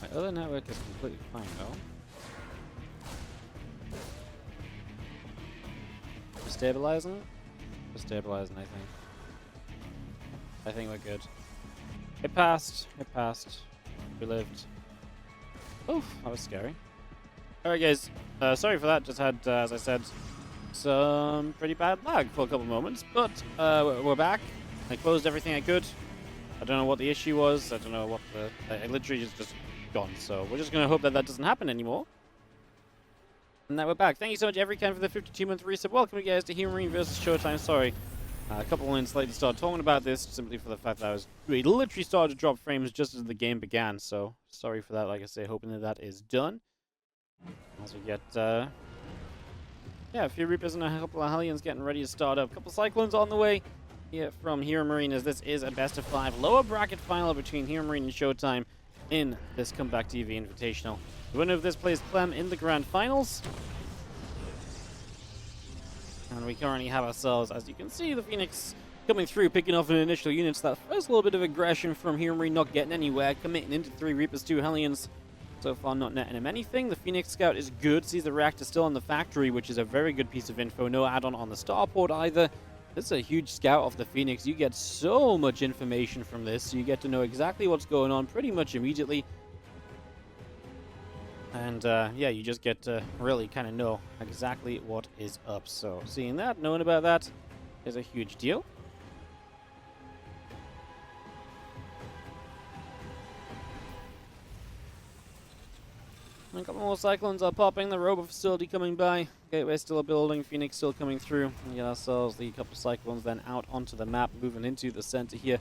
My other network is completely fine though. Stabilizing? Just stabilizing, I think. I think we're good. It passed. It passed. We lived. Oof, that was scary. Alright guys, sorry for that. Just had, as I said, some pretty bad lag for a couple moments. But we're back. I closed everything I could. I don't know what the issue was. I don't know what the... I literally just gone. So we're just going to hope that that doesn't happen anymore. And that we're back. Thank you so much, Everycan, for the 52-month resub. Welcome, you guys, to HeroMarine versus ShoWTimE. Sorry, a couple of minutes late to start talking about this, simply for the fact that we literally started to drop frames just as the game began. So sorry for that. Like I say, hoping that that is done. As we get, yeah, a few Reapers and a couple of Hellions getting ready to start up. A couple of Cyclones on the way here from HeroMarine, as this is a best-of-5 lower bracket final between HeroMarine and ShoWTimE in this ComeBackTV Invitational. The winner of this plays Clem in the grand finals. And we currently have ourselves, as you can see, the Phoenix coming through, picking off an initial unit. So that first little bit of aggression from HeroMarine, not getting anywhere, committing into 3 Reapers, 2 Hellions. So far not netting him anything. The Phoenix Scout is good, sees the reactor still in the factory, which is a very good piece of info. No add-on on the starport either. This is a huge scout off the Phoenix. You get so much information from this. You get to know exactly what's going on pretty much immediately. And yeah, you just get to really kind of know exactly what is up. So seeing that, knowing about that is a huge deal. A couple more Cyclones are popping. The Robo facility coming by. Gateway still a building. Phoenix still coming through. We get ourselves the couple Cyclones then out onto the map, moving into the center here.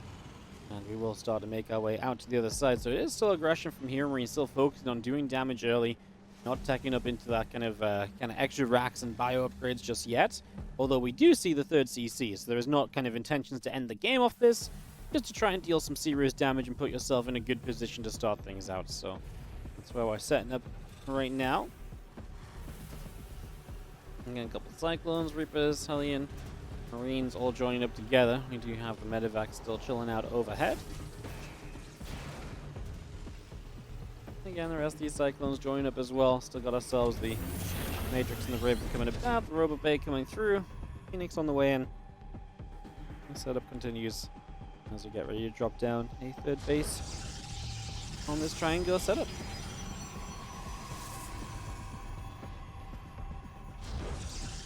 And we will start to make our way out to the other side. So it is still aggression from here. We're still focusing on doing damage early, not tacking up into that kind of extra racks and bio upgrades just yet. Although we do see the third CC, so there is not kind of intentions to end the game off this, just to try and deal some serious damage and put yourself in a good position to start things out. So that's where we're setting up right now. Again, a couple of Cyclones, Reapers, Hellion, Marines all joining up together. We do have the medevac still chilling out overhead. Again, the rest of these Cyclones join up as well. Still got ourselves the Matrix and the Raven coming about, the Robo Bay coming through, Phoenix on the way in. The setup continues as we get ready to drop down a third base on this triangular setup.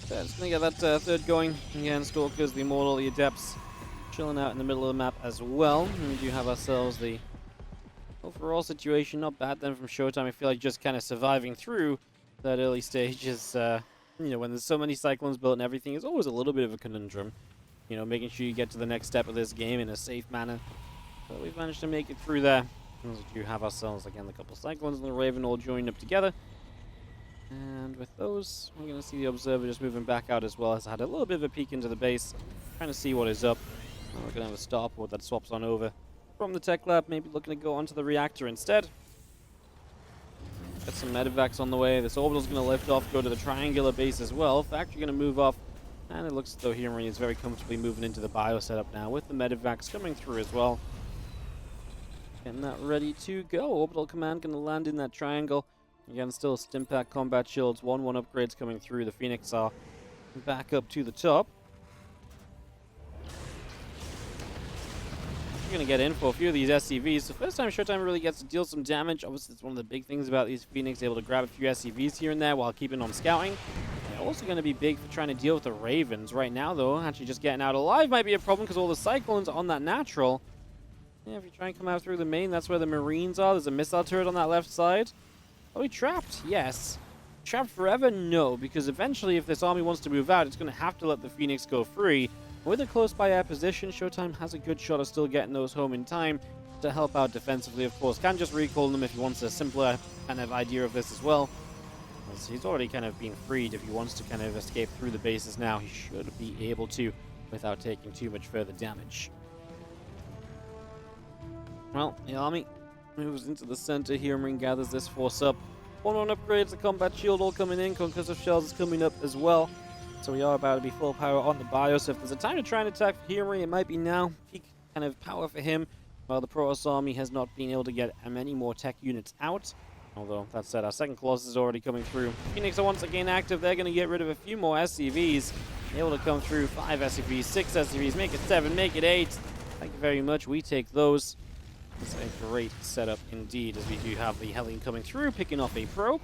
So just gonna get that third going. Again, Stalkers, the Immortal, the Adepts chilling out in the middle of the map as well. And we do have ourselves the overall situation. Not bad then from ShoWTimE. I feel like just kind of surviving through that early stage is, you know, when there's so many Cyclones built and everything, is always a little bit of a conundrum. You know, making sure you get to the next step of this game in a safe manner. But we've managed to make it through there. And we do have ourselves, again, the couple Cyclones and the Raven all joined up together. And with those, we're going to see the Observer just moving back out as well. Has had a little bit of a peek into the base, trying to see what is up. And we're going to have a starport that swaps on over from the tech lab, maybe looking to go onto the reactor instead. Got some medevacs on the way. This orbital's going to lift off, go to the triangular base as well. Factory going to move off, and it looks as though HeroMarine is very comfortably moving into the bio setup now, with the medevacs coming through as well. Getting that ready to go. Orbital command going to land in that triangle. Again, still Stimpack combat shields, 1-1 upgrades coming through. The Phoenix are back up to the top. We're going to get in for a few of these SCVs. The first time ShoWTimE really gets to deal some damage. Obviously, it's one of the big things about these Phoenix, able to grab a few SCVs here and there while keeping on scouting. They're also going to be big for trying to deal with the Ravens. Right now, though, actually just getting out alive might be a problem because all the Cyclones are on that natural. Yeah, if you try and come out through the main, that's where the Marines are. There's a missile turret on that left side. Are we trapped? Yes. Trapped forever? No, because eventually if this army wants to move out, it's going to have to let the Phoenix go free. With a close by air position, ShoWTimE has a good shot of still getting those home in time to help out defensively, of course. Can just recall them if he wants a simpler kind of idea of this as well. As he's already kind of been freed. If he wants to kind of escape through the bases now, he should be able to without taking too much further damage. Well, the army moves into the center. HeroMarine gathers this force up. 1-1 upgrades, the combat shield all coming in. Concussive shells is coming up as well. So we are about to be full power on the bio. So if there's a time to try and attack HeroMarine, it might be now. Peak kind of power for him. Well, the Protoss army has not been able to get many more tech units out. Although, that said, our second Colossus is already coming through. Phoenix are once again active. They're going to get rid of a few more SCVs. Able to come through 5 SCVs, 6 SCVs, make it 7, make it 8. Thank you very much. We take those. It's a great setup indeed, as we do have the Hellion coming through, picking off a probe.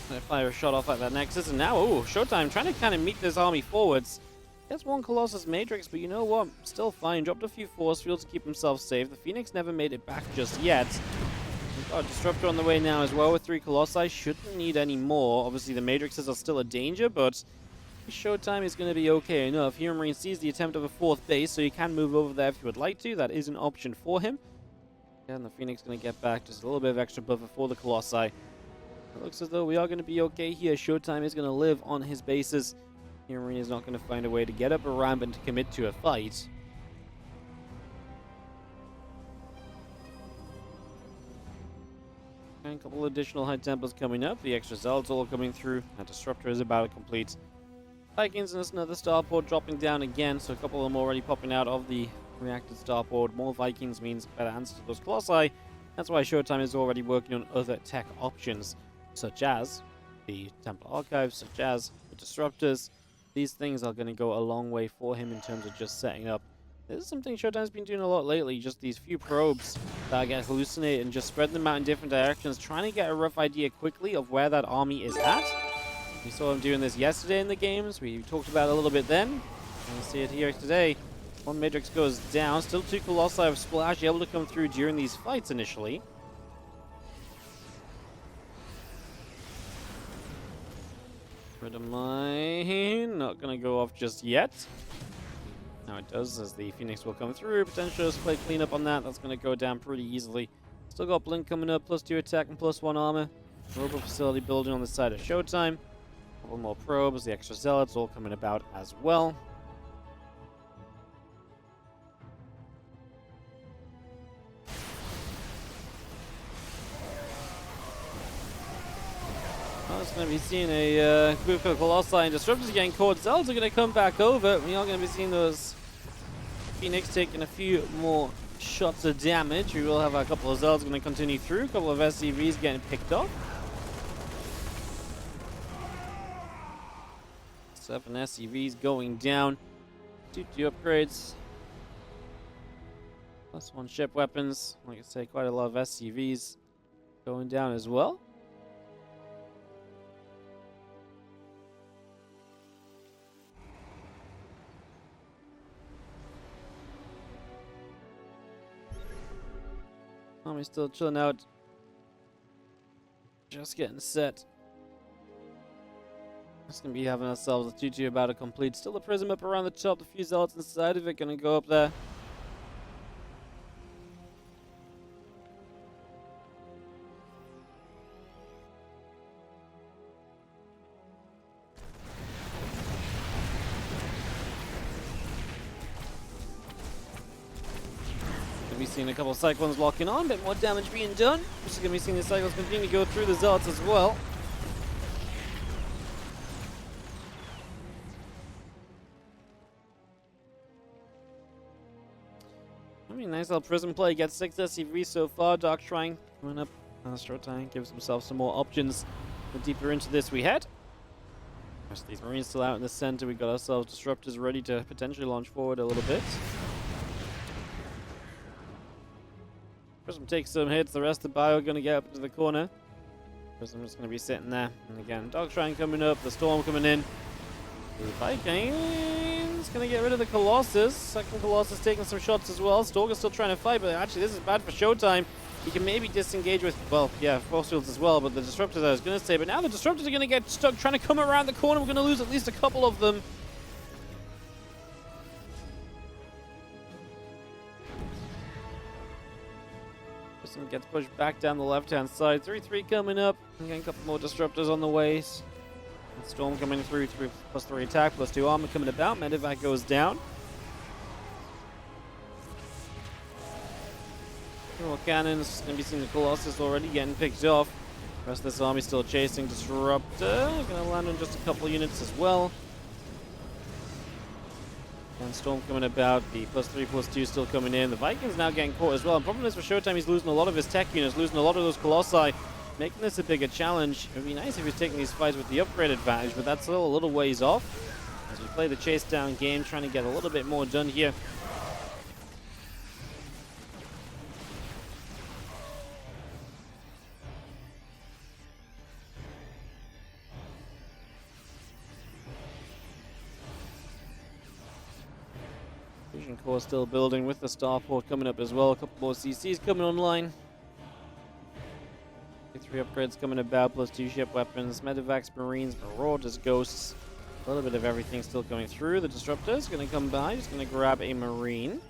Gonna fire a shot off at that Nexus, and now, oh, ShoWTimE trying to kind of meet this army forwards. Gets one Colossus Matrix, but you know what? Still fine. Dropped a few force fields to keep himself safe. The Phoenix never made it back just yet. We've got a Disruptor on the way now as well with 3 Colossi. Shouldn't need any more. Obviously, the Matrixes are still a danger, but ShoWTimE is going to be okay enough. HeroMarine sees the attempt of a 4th base, so you can move over there if you would like to. That is an option for him. And the Phoenix going to get back just a little bit of extra buffer for the Colossi. It looks as though we are going to be okay here. ShoWTimE is going to live on his bases. HeroMarine is not going to find a way to get up a ramp and to commit to a fight. And a couple additional high tempos coming up. The extra Zealots all coming through. That Disruptor is about to complete. Vikings and another starport dropping down again, so a couple of them already popping out of the reacted starport. More Vikings means better answer to those Colossi. That's why ShoWTimE is already working on other tech options, such as the Temple Archives, such as the Disruptors. These things are going to go a long way for him in terms of just setting up. This is something ShoWTimE's been doing a lot lately, just these few probes that get hallucinated and just spreading them out in different directions, trying to get a rough idea quickly of where that army is at. We saw him doing this yesterday in the games. We talked about it a little bit then. And we see it here today. One Matrix goes down. Still 2 Colossi of Splash able to come through during these fights initially. Rid of mine. Not going to go off just yet. Now it does, as the Phoenix will come through. Potential play cleanup on that. That's going to go down pretty easily. Still got Blink coming up. +2 attack and +1 armor. Robot facility building on the side of ShoWTimE. Couple more probes, the extra Zealots all coming about as well. Well, it's going to be seeing a group of Colossi and Disruptors getting caught. Zealots are going to come back over. We are going to be seeing those Phoenix taking a few more shots of damage. We will have a couple of Zealots going to continue through. A couple of SCVs getting picked up. 7 SCVs going down. 2 upgrades. +1 ship weapons. Like I say, quite a lot of SCVs going down as well. We're still chilling out. Just getting set. Just gonna be having ourselves a 2-2 about to complete. Still a prism up around the top. The few Zealots inside of it gonna go up there. Gonna be seeing a couple of Cyclones locking on. A bit more damage being done. Just gonna be seeing the Cyclones continue to go through the Zealots as well. Nice little prism play. Gets 6 SCVs so far. Dark Shrine coming up. ShoWTimE gives himself some more options. The deeper into this we head. Rest of these Marines still out in the center. We got ourselves Disruptors ready to potentially launch forward a little bit. Prism takes some hits. The rest of the bio are going to get up into the corner. Prism is going to be sitting there. And again, Dark Shrine coming up. The Storm coming in. The Vikings going to get rid of the Colossus. Second Colossus taking some shots as well. Stalker's still trying to fight, but actually this is bad for ShoWTimE. He can maybe disengage with, well, yeah, force fields as well, but the Disruptors I was going to say. But now the Disruptors are going to get stuck trying to come around the corner. We're going to lose at least a couple of them. Prism gets pushed back down the left-hand side. 3-3 coming up. Again, a couple more Disruptors on the way. Storm coming through, +3 attack, +2 armor coming about. Medevac goes down. More cannons. Going to be seeing the Colossus already getting picked off. The rest of this army still chasing Disruptor. Going to land on just a couple units as well. And Storm coming about, the +3/+2 still coming in. The Vikings now getting caught as well. And problem is for ShoWTimE, he's losing a lot of his tech units, losing a lot of those Colossi, making this a bigger challenge. It would be nice if he's taking these fights with the upgrade advantage, but that's still a little ways off. As we play the chase down game, trying to get a little bit more done here. Fusion core still building with the starport coming up as well. A couple more CCs coming online. 3 upgrades coming about, +2 ship weapons, medevacs, marines, marauders, ghosts. A little bit of everything still coming through. The disruptor is going to come by. Just going to grab a marine.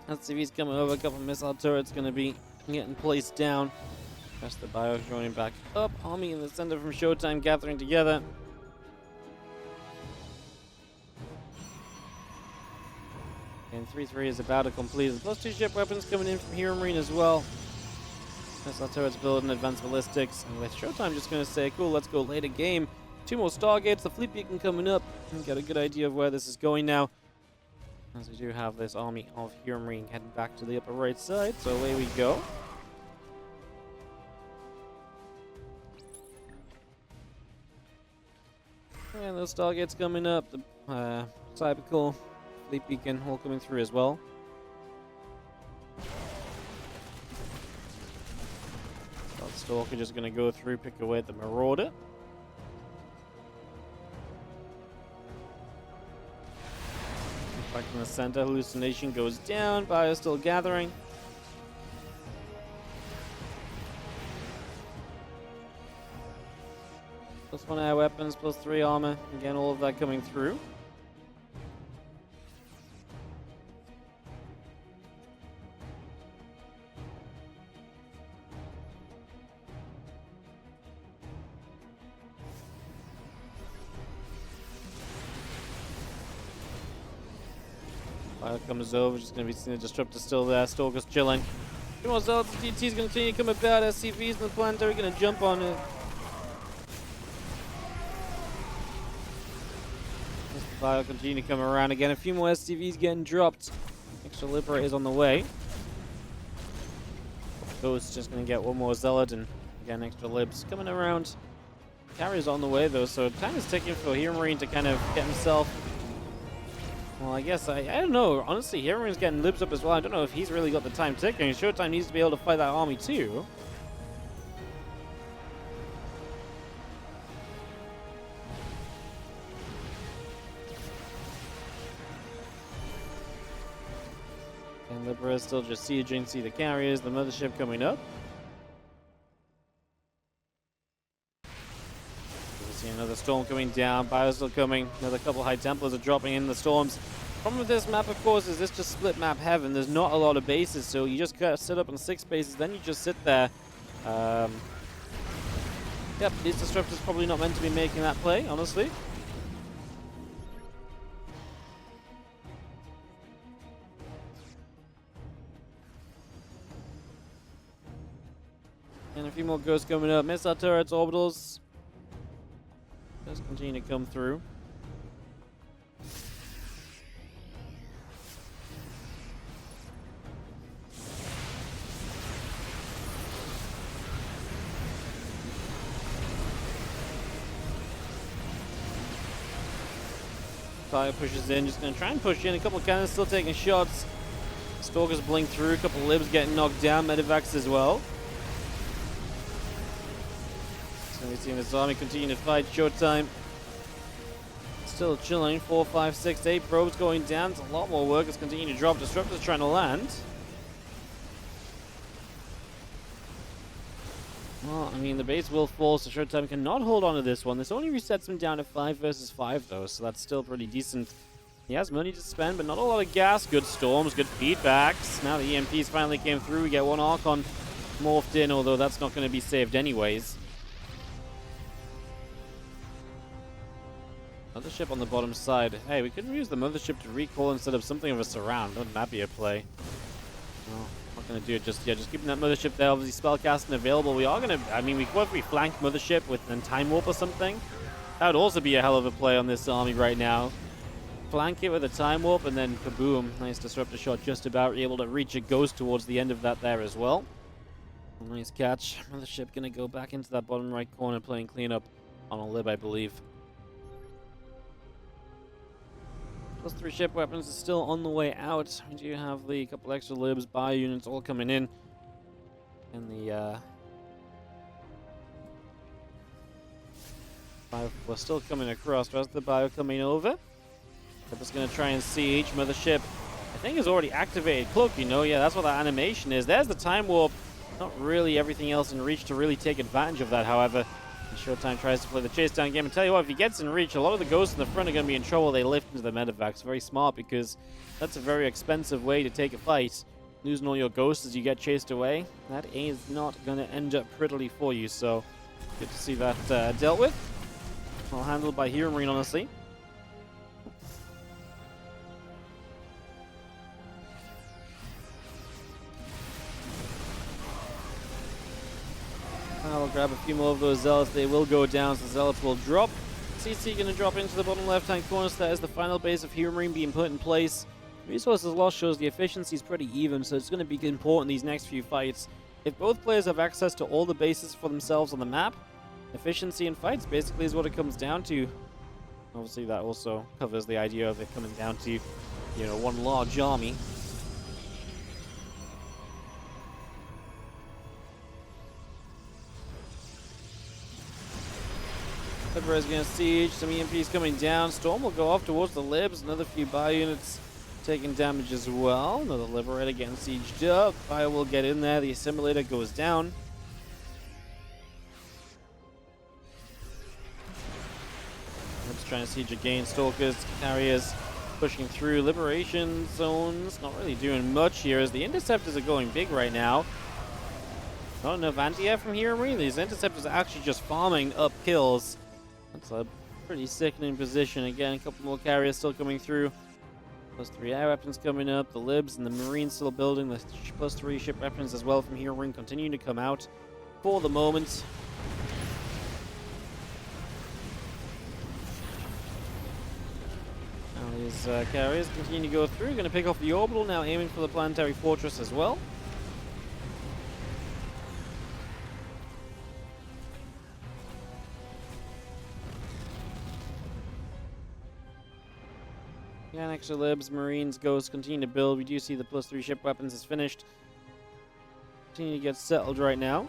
SCV's coming over, a couple missile turrets going to be getting placed down. Rest of the bio joining back up. Army in the center from ShoWTimE gathering together. And 3-3 is about to complete. The +2 ship weapons coming in from HeroMarine as well. Missile turrets building, advanced ballistics. And with ShoWTimE just going to say, cool, let's go later game. 2 more Stargates, the fleet beacon coming up. And get a good idea of where this is going now. As we do have this army of HeroMarine heading back to the upper right side. So away we go. And those Stargates coming up. The Cybercore fleet beacon all coming through as well. Stalker just going to go through, pick away at the Marauder. Back in the center, hallucination goes down. Bio still gathering. +1 air weapons, +3 armor. Again, all of that coming through. Fire comes over, just going to be seeing the disruptor still there. Stalker's chilling. Come on, Zealots, DT's going to continue to come about. SCV's in the planetary going to jump on it. Fire continue to come around again. A few more SCVs getting dropped. Extra Liberators on the way. Ghost just going to get one more Zealot, and again, extra Libs coming around. Carrier's on the way though, so time is ticking for HeroMarine to kind of get himself. Well, I guess I don't know. Honestly, HeroMarine's getting Libs up as well. I don't know if he's really got the time ticking. ShoWTimE needs to be able to fight that army too. And Libra is still just sieging, see the carriers, the mothership coming up. We see another storm coming down, Bio still coming, another couple High Templars are dropping in the storms. Problem with this map, of course, is this just split map heaven. There's not a lot of bases, so you just gotta sit up on 6 bases, then you just sit there. Yep, these disruptors probably not meant to be making that play, honestly. And a few more ghosts coming up. Missile turrets, orbitals. Just continue to come through. Fire pushes in, just going to try and push in. A couple of cannons still taking shots. Stalkers blink through, a couple of Libs getting knocked down, medevacs as well. So we've seen this army continue to fight. ShoWTimE still chilling. 4, 5, 6, 8 probes going down. It's a lot more work. It's continuing to drop. Disruptors trying to land. Well, I mean, the base will fall, so ShoWTimE cannot hold on to this one. This only resets him down to 5 versus 5, though, so that's still pretty decent. He has money to spend, but not a lot of gas. Good storms, good feedbacks. Now the EMPs finally came through. We get one Archon morphed in, although that's not going to be saved anyways. Mothership on the bottom side. Hey, we could use the mothership to recall instead of something of a surround. Wouldn't that be a play? No, not going to do it just yet. Just keeping that mothership there. Obviously, spellcasting available. We are going to... I mean, what if we flank mothership with then time warp or something? That would also be a hell of a play on this army right now. Flank it with a time warp and then kaboom. Nice disruptor shot, just about able to reach a ghost towards the end of that there as well. Nice catch. Mothership going to go back into that bottom right corner playing cleanup on a lib, I believe. +3 ship weapons is still on the way out. We do have the couple extra libs, bio units all coming in. And the bio was still coming across. Rest of the bio coming over. They're just going to try and siege. Mothership, I think, has already activated Cloak, you know. Yeah, that's what that animation is. There's the time warp. Not really everything else in reach to really take advantage of that, however. ShoWTimE tries to play the chase down game. And tell you what, if he gets in reach, a lot of the ghosts in the front are going to be in trouble. They lift into the medevacs. Very smart, because that's a very expensive way to take a fight. Losing all your ghosts as you get chased away, that is not going to end up prettily for you. So, good to see that dealt with. Well handled by HeroMarine, honestly. We'll grab a few more of those Zealots. They will go down, so Zealots will drop. CC going to drop into the bottom left-hand corner, so that is the final base of HeroMarine being put in place. Resources lost shows the efficiency is pretty even, so it's going to be important these next few fights. If both players have access to all the bases for themselves on the map, efficiency in fights basically is what it comes down to. Obviously, that also covers the idea of it coming down to, you know, one large army. Libera is going to siege, some EMPs coming down. Storm will go off towards the libs. Another few bio units taking damage as well. Another Liberator getting sieged up. Bio will get in there. The assimilator goes down. Libs trying to siege again. Stalkers, carriers pushing through. Liberation zones not really doing much here as the interceptors are going big right now. Not enough anti-air from HeroMarine. These interceptors are actually just farming up kills. That's a pretty sickening position. Again, a couple more carriers still coming through. +3 air weapons coming up. The libs and the marines still building. The +3 ship weapons as well from HeroMarine continuing to come out for the moment. Now these carriers continue to go through. Going to pick off the orbital. Now aiming for the planetary fortress as well. Yeah, extra libs, marines, ghosts continue to build. We do see the +3 ship weapons is finished. Continue to get settled right now.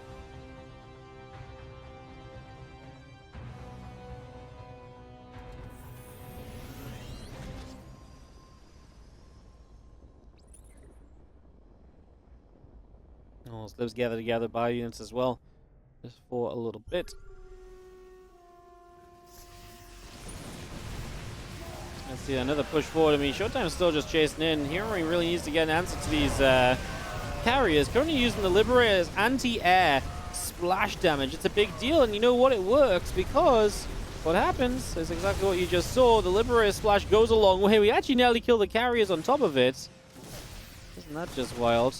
All those libs gather together, bio units as well, just for a little bit. Let's see another push forward. I mean, ShoWTimE is still just chasing in. HeroMarine really needs to get an answer to these carriers. Currently using the Liberator's anti-air splash damage. It's a big deal, and you know what? It works because what happens is exactly what you just saw. The Liberator splash goes a long way. We actually nearly kill the carriers on top of it. Isn't that just wild?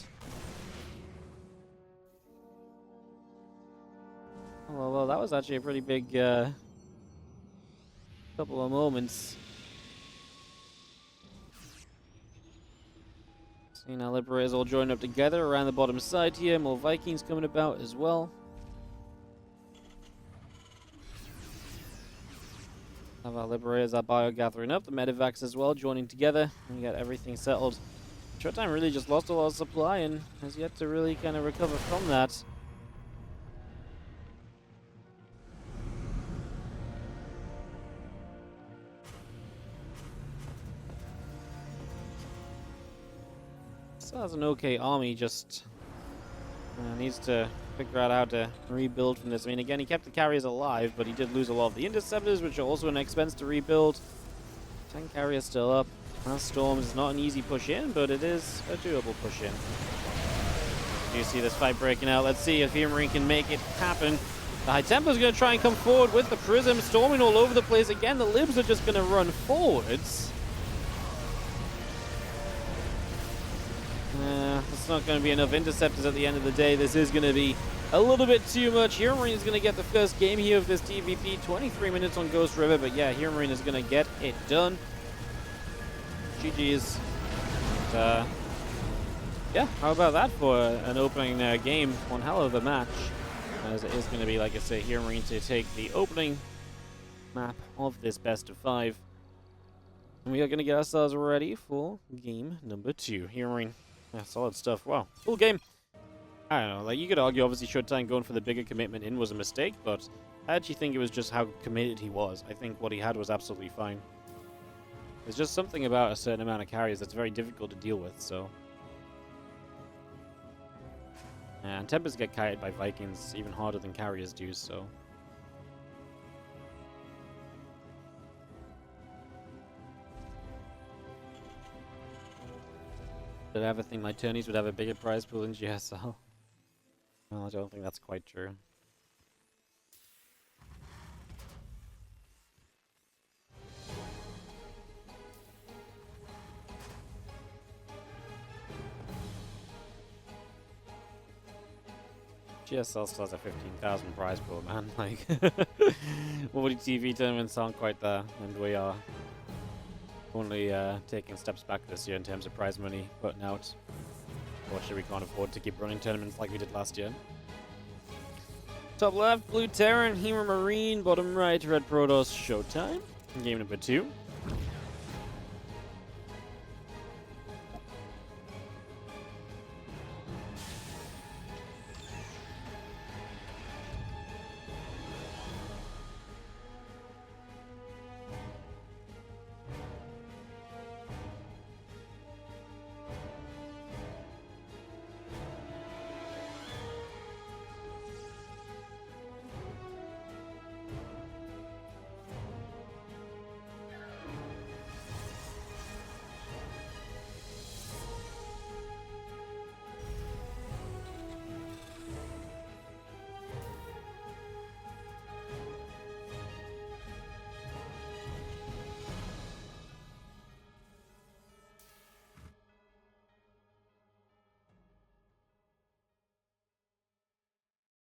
Oh, well, that was actually a pretty big couple of moments. See now Liberators all joined up together around the bottom side here. More Vikings coming about as well. Have our Liberators, our bio gathering up. The medevacs as well joining together. And we got everything settled. ShoWTimE really just lost a lot of supply and has yet to really kind of recover from that. Still has an okay army, just needs to figure out how to rebuild from this. I mean, again, he kept the carriers alive, but he did lose a lot of the interceptors, which are also an expense to rebuild. 10 carriers still up. Storms is not an easy push in, but it is a doable push in. You see this fight breaking out. Let's see if HeroMarine can make it happen. The High Templar's going to try and come forward with the Prism, storming all over the place. Again, the Libs are just going to run forwards. It's not going to be enough interceptors at the end of the day. This is going to be a little bit too much. HeroMarine is going to get the first game here of this PvP. 23 minutes on Ghost River, but yeah, HeroMarine is going to get it done. GG's. Yeah, how about that for an opening game? One hell of a match. As it is going to be, like I say, HeroMarine to take the opening map of this best of 5. And we are going to get ourselves ready for game number 2. HeroMarine. Yeah, solid stuff. Wow, full game. I don't know, like, you could argue, obviously, ShoWTimE going for the bigger commitment in was a mistake, but I actually think it was just how committed he was. I think what he had was absolutely fine. There's just something about a certain amount of carriers that's very difficult to deal with, so... And Tempers get kited by Vikings even harder than carriers do, so... Did I ever think my tourneys would have a bigger prize pool in GSL? Well, I don't think that's quite true. GSL still has a 15,000 prize pool, man. Like, WardiTV tournaments aren't quite there, and we are only taking steps back this year in terms of prize money putting out. Fortunately, we can't afford to keep running tournaments like we did last year. Top left, Blue Terran, HeroMarine. Bottom right, Red Protoss, ShoWTimE. Game number 2.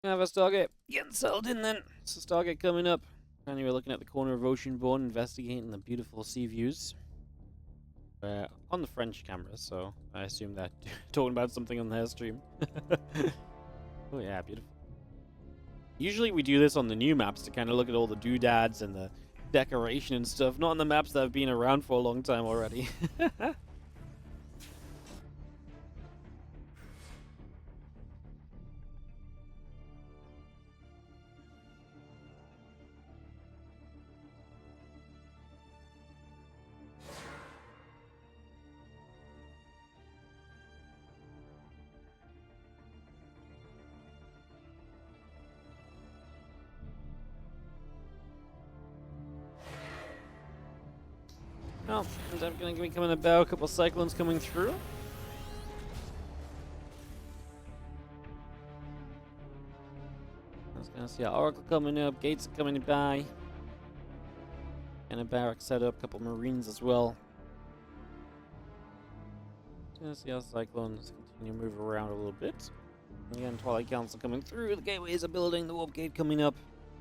Have a Stargate getting settled in then. So Stargate coming up. And we're looking at the corner of Oceanborn, investigating the beautiful sea views. On the French camera, so I assume that talking about something on their stream. Oh yeah, beautiful. Usually we do this on the new maps to kind of look at all the doodads and the decoration and stuff, not on the maps that have been around for a long time already. Oh, is that going to be coming about? A couple of Cyclones coming through. I was going to see Oracle coming up, Gates are coming by. And a barrack set up, a couple of Marines as well. Gonna see how Cyclones continue to move around a little bit. Again, Twilight Council coming through, the gateways are building, the Warp Gate coming up.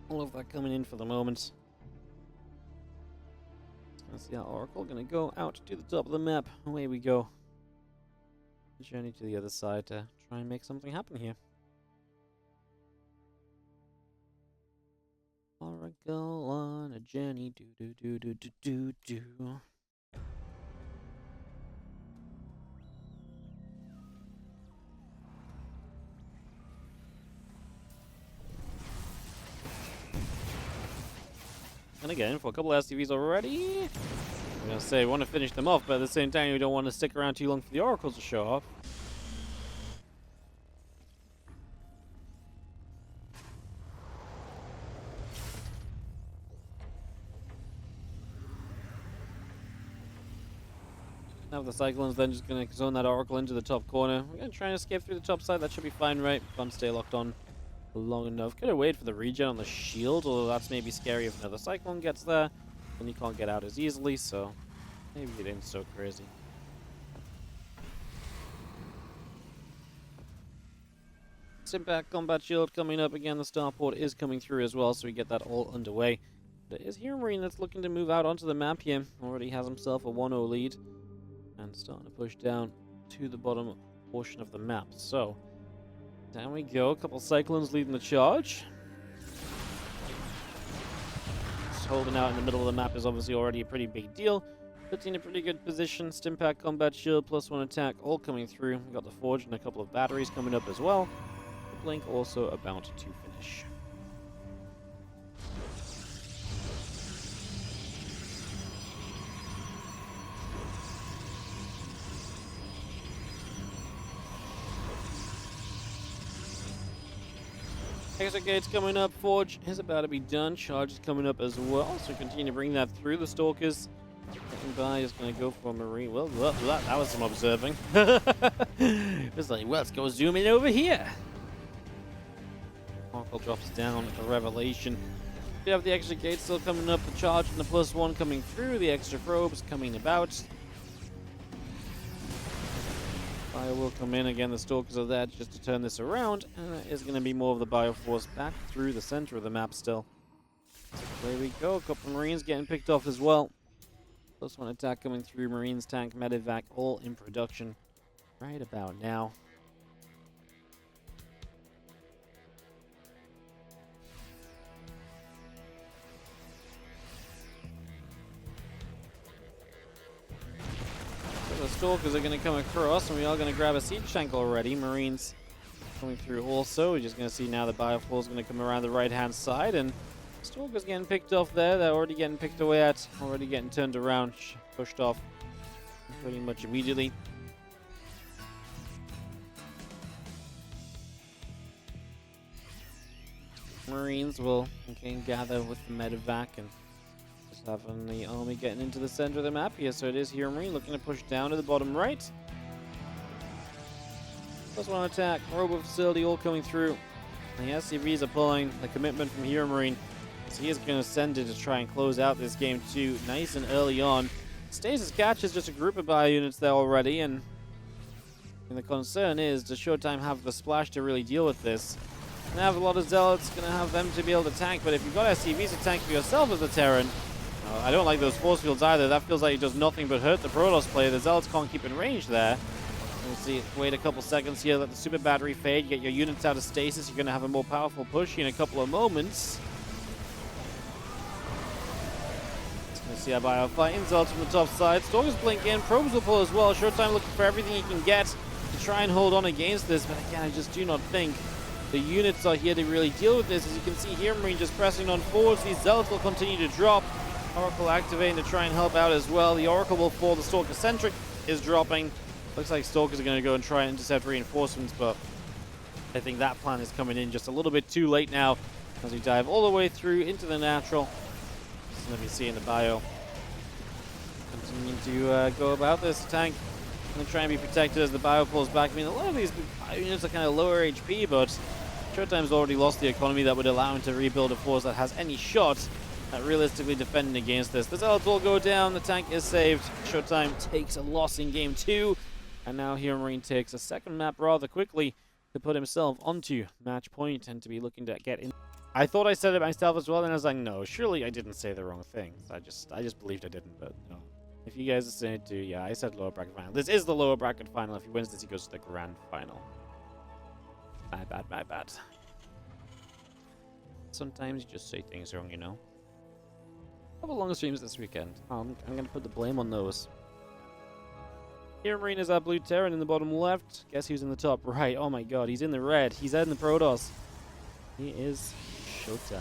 All of that coming in for the moment. Let's see how Oracle gonna go out to the top of the map. Away we go. Journey to the other side to try and make something happen here. Oracle on a journey, do do do do do do do. And again, for a couple of SCVs already. I'm gonna say we want to finish them off, but at the same time, we don't want to stick around too long for the Oracles to show off. Now the Cyclones then just gonna zone that Oracle into the top corner. We're gonna try and escape through the top side. That should be fine, right? If I'm stay locked on. long enough. Could have waited for the regen on the shield, although that's maybe scary if another Cyclone gets there. Then you can't get out as easily, so maybe it ain't so crazy. Impact combat shield coming up again. The starport is coming through as well, so we get that all underway. But it is HeroMarine that's looking to move out onto the map here. Already has himself a 1-0 lead and starting to push down to the bottom portion of the map. So down we go. A couple Cyclones leading the charge. Just holding out in the middle of the map is obviously already a pretty big deal. Puts in a pretty good position. Stimpack combat shield +1 attack all coming through. We got the Forge and a couple of batteries coming up as well. Blink also about to finish. Exit gates coming up. Forge is about to be done. Charge is coming up as well. So continue to bring that through. The Stalkers getting by is going to go for a Marine. Well, that was some observing. It's like, well, let's go zoom in over here. Oracle drops down the Revelation. We have the extra gate still coming up, the charge and the +1 coming through, the extra probes coming about. Fire will come in again, the Stalkers are there just to turn this around, and that is going to be more of the Bioforce back through the center of the map still. So there we go, a couple of Marines getting picked off as well. +1 attack coming through, Marines, tank, medevac, all in production right about now. The Stalkers are going to come across, and we are going to grab a siege tank already. Marines coming through also. We're just going to see now the Bioforce is going to come around the right-hand side, and Stalkers getting picked off there. They're already getting picked away at, already getting turned around, pushed off pretty much immediately. Marines will again gather with the medevac and having the army getting into the center of the map here. So it is HeroMarine looking to push down to the bottom right. +1 attack, Robo Facility all coming through. The SCVs are pulling the commitment from HeroMarine. So he is going to send it to try and close out this game too, nice and early on. Stasis catches just a group of bio units there already, and the concern is, does ShoWTimE have the splash to really deal with this? And have a lot of Zealots, going to have them to be able to tank, but if you've got SCVs to tank for yourself as a Terran, I don't like those force fields either. That feels like it does nothing but hurt the Protoss player. The Zealots can't keep in range there. We'll see. Wait a couple seconds here. Let the super battery fade. Get your units out of stasis. You're going to have a more powerful push in a couple of moments. Let's see our bio fighting. Zealots from the top side. Stalkers blink in. Probes will pull as well. ShoWTimE looking for everything he can get to try and hold on against this. But again, I just do not think the units are here to really deal with this. As you can see here, Marine just pressing on forwards. These Zealots will continue to drop. Oracle activating to try and help out as well. The Oracle will fall. The Stalker Centric is dropping. Looks like Stalkers are going to go and try and intercept reinforcements, but I think that plan is coming in just a little bit too late now as we dive all the way through into the natural. Just going to be seeing the bio continuing to go about this. Tank going to try and be protected as the bio pulls back. I mean, a lot of these bio units are kind of lower HP, but ShoWTimE's already lost the economy that would allow him to rebuild a force that has any shot at realistically defending against this. The Zealots will go down. The tank is saved. ShoWTimE takes a loss in game 2. And now HeroMarine takes a second map rather quickly to put himself onto match point and to be looking to get in. I thought I said it myself as well, and I was like, no, surely I didn't say the wrong thing. I just believed I didn't, but no. If you guys are saying it too, yeah, I said lower bracket final. This is the lower bracket final. If he wins this, he goes to the grand final. My bad, my bad. Sometimes you just say things wrong, you know. Couple long streams this weekend. I'm gonna put the blame on those. HeroMarine is our blue Terran in the bottom left. Guess who's in the top right? Oh my god, he's in the red. He's in the Protoss. He is ShoWTimE.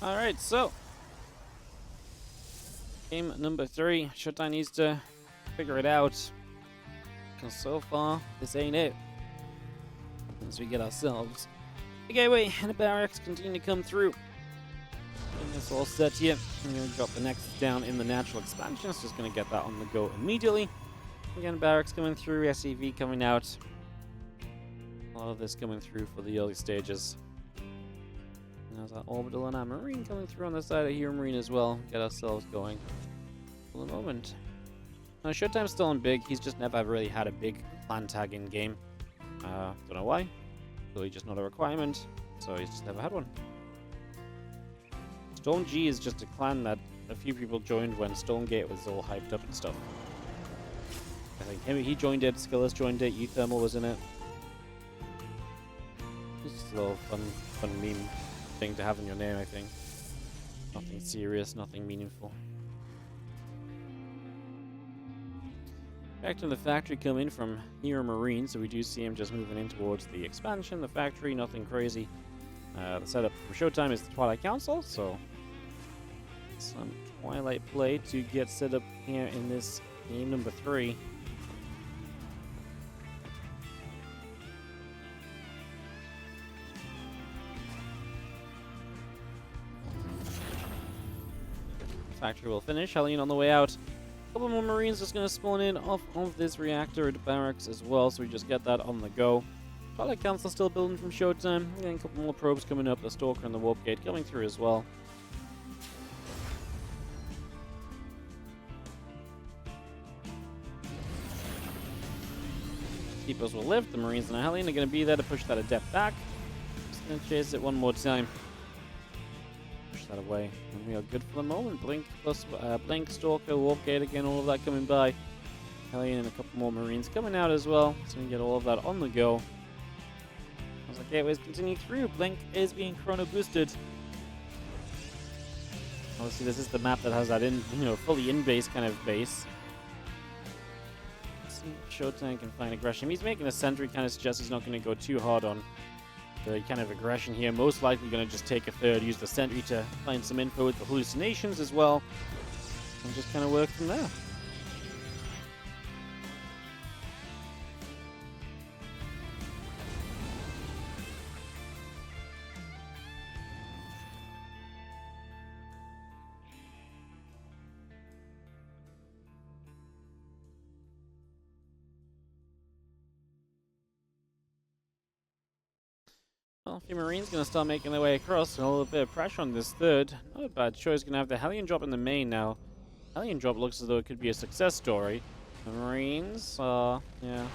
Alright, so Game number 3. ShoWTimE needs to figure it out. Because so far, this ain't it. As we get ourselves a gateway and a barracks continue to come through. And it's all set here. I'm going to drop the Nexus down in the natural expansion. It's just going to get that on the go immediately. Again, barracks coming through, SEV coming out. A lot of this coming through for the early stages. And there's our orbital and our marine coming through on the side of HeroMarine as well. Get ourselves going for the moment. Now, ShoWTime's still on big. He's just never really had a big clan tag in game. Don't know why. Really just not a requirement. So he's just never had one. Storm G is just a clan that a few people joined when Stormgate was all hyped up and stuff. I think he joined it, Skillers joined it, eThermal was in it. It's just a little fun meme thing to have in your name, I think. Nothing serious, nothing meaningful. Back to the factory coming from HeroMarine, so we do see him just moving in towards the expansion, the factory, nothing crazy. The setup for ShoWTimE is the Twilight Council, so some Twilight play to get set up here in this game number 3. Factory will finish. Hellion on the way out. A couple more Marines just going to spawn in off of this reactor at barracks as well, so we just get that on the go. Twilight Council still building from ShoWTimE. And a couple more probes coming up. The Stalker and the Warp Gate coming through as well. Keepers will live. The Marines and the Hellion are going to be there to push that Adept back. Just going to chase it one more time. Push that away. And we are good for the moment. Blink plus Blink, Stalker, Warp Gate again, all of that coming by. Hellion and a couple more Marines coming out as well. So we can get all of that on the go. As the gateways continue through, Blink is being chrono boosted. Obviously, this is the map that has that fully in-base kind of base. Let's see if ShoWTimE can find aggression. He's making a sentry, kind of suggests he's not going to go too hard on the kind of aggression here. Most likely going to just take a third, use the sentry to find some info with the hallucinations as well, and just kind of work from there. Well, a few Marines going to start making their way across, and a little bit of pressure on this third. Not a bad choice. Going to have the Hellion drop in the main now. Hellion drop looks as though it could be a success story. The Marines are, going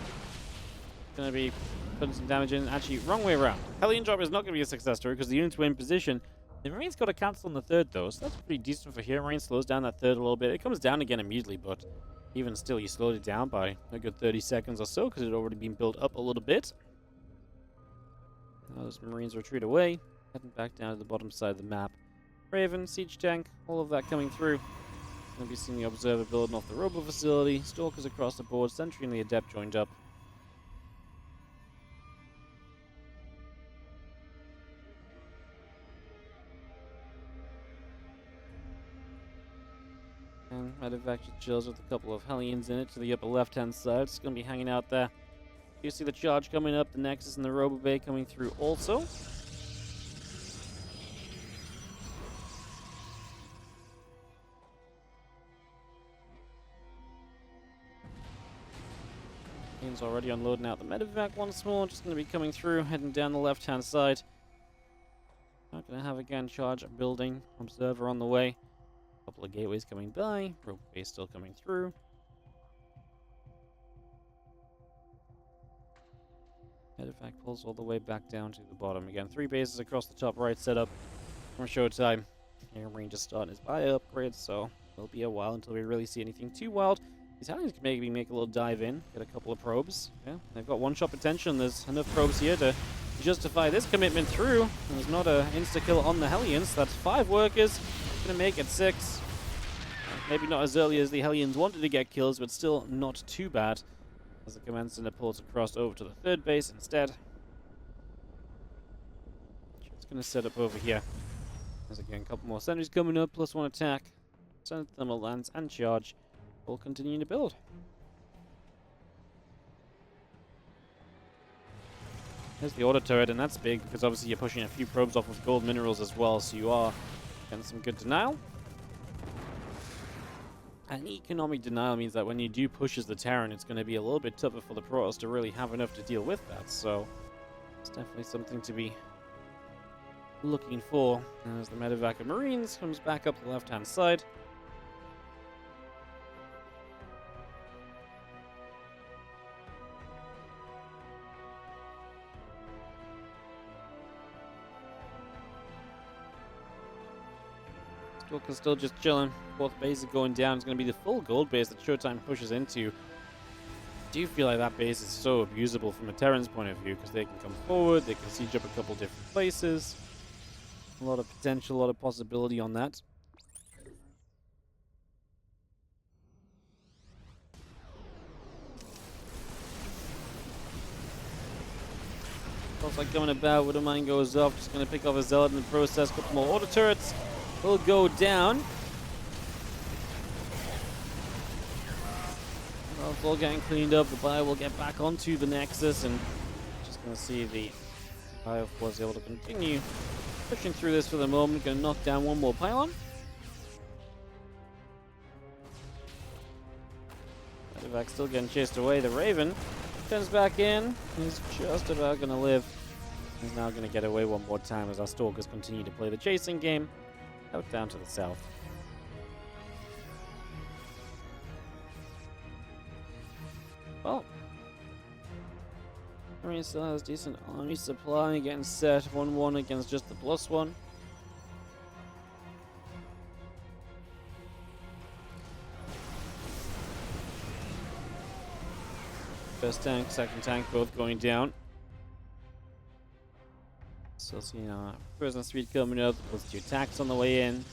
to be putting some damage in. Actually, wrong way around. Hellion drop is not going to be a success story because the units were in position. The Marines got to cancel on the third though, so that's pretty decent for HeroMarine. Slows down that third a little bit. It comes down again immediately, but even still, you slowed it down by a good 30 seconds or so because it had already been built up a little bit. Now those Marines retreat away, heading back down to the bottom side of the map. Raven, Siege Tank, all of that coming through. Going to be seeing the Observer building off the Robo facility. Stalkers across the board, Sentry and the Adept joined up. And Medevac just chills with a couple of Hellions in it to the upper left-hand side. It's going to be hanging out there. You see the charge coming up, the Nexus and the Robo Bay coming through also. Team's already unloading out the Medevac once more, just going to be coming through, heading down the left-hand side. Not going to have again charge building, Observer on the way. A couple of gateways coming by, Robo Bay still coming through. Medevac pulls all the way back down to the bottom. Again, 3 bases across the top right setup from ShoWTimE. HeroMarine just starting his bio upgrade, so it'll be a while until we really see anything too wild. These Hellions can maybe make a little dive in, get a couple of probes. Yeah, they've got one-shot potential, and there's enough probes here to justify this commitment through. And there's not an insta-kill on the Hellions. That's 5 workers. Gonna make it 6. Maybe not as early as the Hellions wanted to get kills, but still not too bad. As the command center pulls across over to the third base instead. It's going to set up over here. There's again a couple more sentries coming up, plus 1 attack. Thermal lance and charge will continue to build. There's the auto turret, and that's big because obviously you're pushing a few probes off of gold minerals as well, so you are getting some good denial. And economic denial means that when you do push as the Terran, it's going to be a little bit tougher for the Protoss to really have enough to deal with that, so it's definitely something to be looking for. As the medevac of Marines comes back up the left-hand side. Stalker's still just chilling. Fourth base is going down. It's going to be the full gold base that ShoWTimE pushes into. I do feel like that base is so abusable from a Terran's point of view because they can come forward, they can siege up a couple different places. A lot of potential, a lot of possibility on that. Looks like coming about, Widowmine goes off, just going to pick off a Zealot in the process. Couple more auto turrets will go down. Well, it's all getting cleaned up. The Bio will get back onto the Nexus, and just going to see the Bio Force able to continue pushing through this for the moment. Going to knock down one more pylon. Medevac still getting chased away. The Raven comes back in. He's just about going to live. He's now going to get away one more time as our Stalkers continue to play the chasing game out down to the south. Well, Marine still has decent army supply, getting set 1-1 against just the +1. First tank, second tank, both going down. So, prison speed coming up, with 2 attacks on the way in.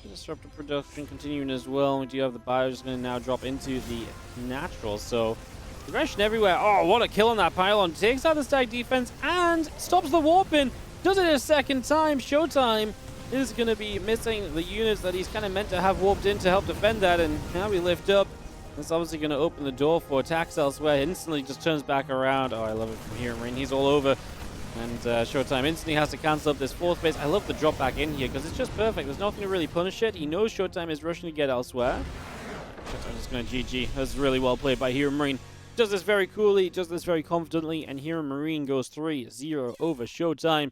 Disruptor production continuing as well. We do have the bios going to now drop into the natural, so aggression everywhere. Oh, what a kill on that pylon. Takes out the stack defense and stops the warp in. Does it a second time. ShoWTimE is going to be missing the units that he's kind of meant to have warped in to help defend that, and now we lift up. That's obviously going to open the door for attacks elsewhere. Instantly just turns back around. Oh, I love it from HeroMarine. He's all over. And ShoWTimE instantly has to cancel up this fourth base. I love the drop back in here because it's just perfect. There's nothing to really punish it. He knows ShoWTimE is rushing to get elsewhere. ShoWTimE just going to GG. That's really well played by HeroMarine. Does this very coolly, does this very confidently, and HeroMarine goes 3-0 over ShoWTimE.